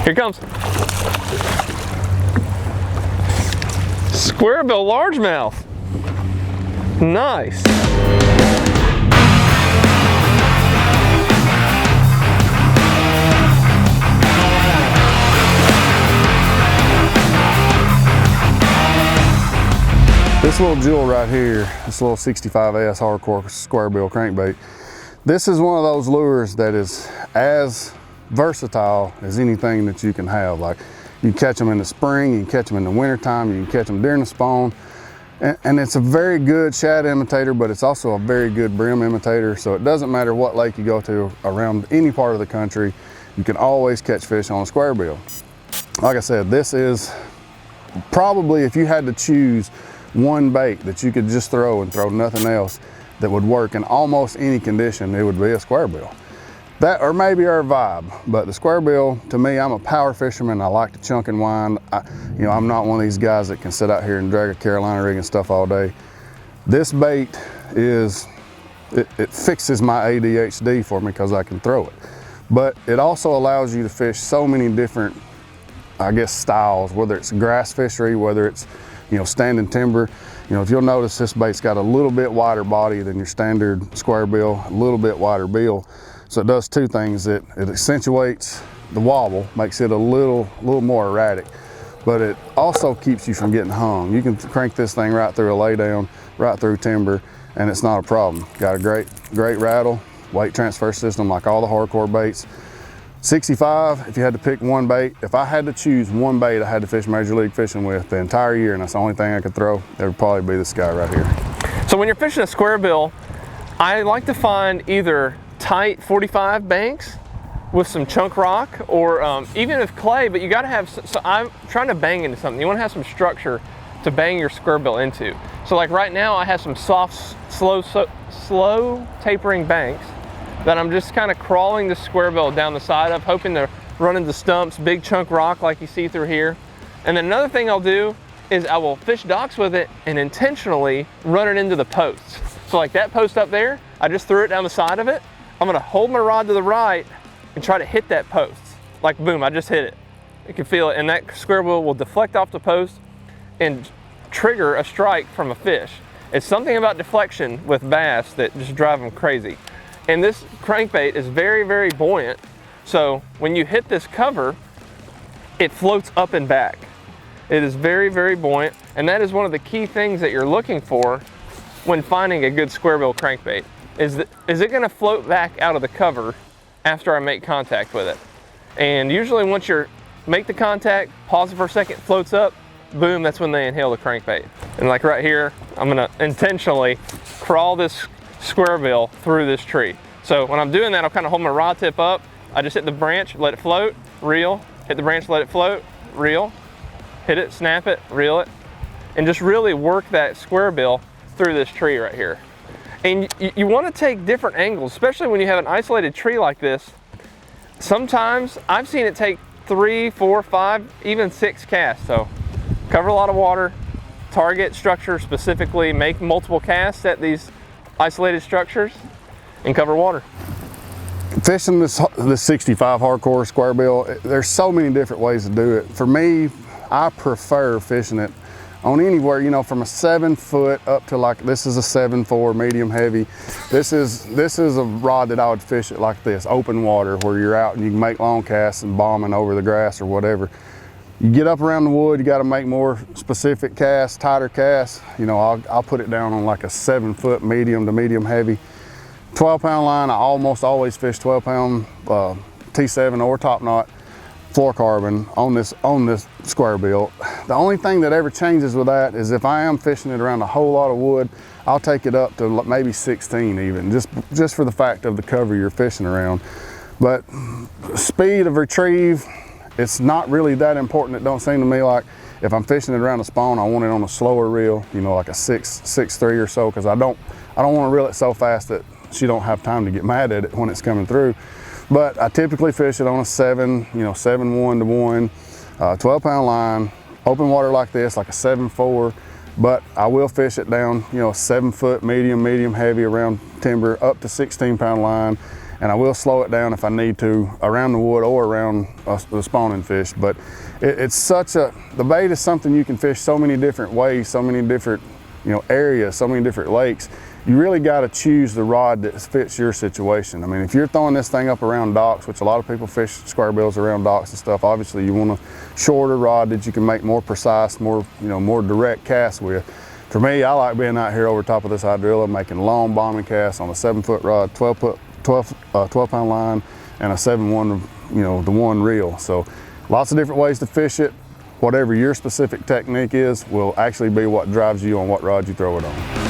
Here comes. Squarebill largemouth. Nice. This little jewel right here, this little 65S hardcore squarebill crankbait, this is one of those lures that is as versatile as anything that you can have. Like, you can catch them in the spring, you can catch them in the wintertime, you can catch them during the spawn. And it's a very good shad imitator, but it's also a very good brim imitator. So it doesn't matter what lake you go to around any part of the country, you can always catch fish on a squarebill. Like I said, this is probably, if you had to choose one bait that you could just throw and throw nothing else that would work in almost any condition, it would be a squarebill. That, or maybe our vibe, but the squarebill, to me, I'm a power fisherman. I like to chunk and wind. You know, I'm not one of these guys that can sit out here and drag a Carolina rig and stuff all day. This bait is, it fixes my ADHD for me because I can throw it. But it also allows you to fish so many different, I guess, styles, whether it's grass fishery, whether it's, you know, standing timber. You know, if you'll notice, this bait's got a little bit wider body than your standard squarebill, a little bit wider bill. So it does two things. It accentuates the wobble, makes it a little more erratic, but it also keeps you from getting hung. You can crank this thing right through a laydown, right through timber, and it's not a problem. Got a great rattle, weight transfer system like all the hardcore baits. 65, if you had to pick one bait, if I had to choose one bait I had to fish Major League Fishing with the entire year, and that's the only thing I could throw, it would probably be this guy right here. So when you're fishing a squarebill, I like to find either tight 45 banks with some chunk rock, or even if clay, but you gotta have, so I'm trying to bang into something. You wanna have some structure to bang your squarebill into. So like right now I have some soft, slow tapering banks that I'm just kind of crawling the squarebill down the side of, hoping to run into stumps, big chunk rock like you see through here. And then another thing I'll do is I will fish docks with it and intentionally run it into the posts. So like that post up there, I just threw it down the side of it. I'm gonna hold my rod to the right and try to hit that post. Like boom, I just hit it. You can feel it, and that squarebill will deflect off the post and trigger a strike from a fish. It's something about deflection with bass that just drive them crazy. And this crankbait is very, very buoyant. So when you hit this cover, it floats up and back. It is very, very buoyant. And that is one of the key things that you're looking for when finding a good squarebill crankbait. Is it gonna float back out of the cover after I make contact with it? And usually once you make the contact, pause it for a second, floats up, boom, that's when they inhale the crankbait. And like right here, I'm gonna intentionally crawl this squarebill through this tree. So when I'm doing that, I'll kind of hold my rod tip up. I just hit the branch, let it float, reel, hit the branch, let it float, reel, hit it, snap it, reel it, and just really work that squarebill through this tree right here. And you want to take different angles, especially when you have an isolated tree like this. Sometimes I've seen it take 3, 4, 5, even 6 casts. So cover a lot of water, target structure specifically, make multiple casts at these isolated structures, and cover water. Fishing this 65 hardcore squarebill, there's so many different ways to do it. For me, I prefer fishing it on anywhere, you know, from a 7 foot up to, like, this is a 7.4 medium heavy. This is a rod that I would fish it like this, open water, where you're out and you can make long casts and bombing over the grass or whatever. You get up around the wood, you got to make more specific casts, tighter casts. You know, I'll put it down on like a 7 foot medium to medium heavy. 12-pound line, I almost always fish 12-pound T7 or top knot fluorocarbon on this squarebill. The only thing that ever changes with that is if I am fishing it around a whole lot of wood, I'll take it up to maybe 16 even, just for the fact of the cover you're fishing around. But speed of retrieve, it's not really that important. It don't seem to me. Like if I'm fishing it around a spawn, I want it on a slower reel, you know, like a 6.3 or so, because I don't want to reel it so fast that she don't have time to get mad at it when it's coming through. But I typically fish it on a 7, you know, 7-1 to 1, 12-pound line, open water like this, like a 7.4. But I will fish it down, you know, 7 foot medium heavy around timber, up to 16-pound line. and I will slow it down if I need to around the wood or around the spawning fish. But it's such a, the bait is something you can fish so many different ways, so many different, you know, areas, so many different lakes. You really got to choose the rod that fits your situation. I mean, if you're throwing this thing up around docks, which a lot of people fish square bills around docks and stuff, obviously you want a shorter rod that you can make more precise, more, you know, more direct casts with. For me, I like being out here over top of this hydrilla, making long bombing casts on a 7-foot rod, 12-pound line, and a 7-1, you know, the one reel. So lots of different ways to fish it. Whatever your specific technique is will actually be what drives you on what rod you throw it on.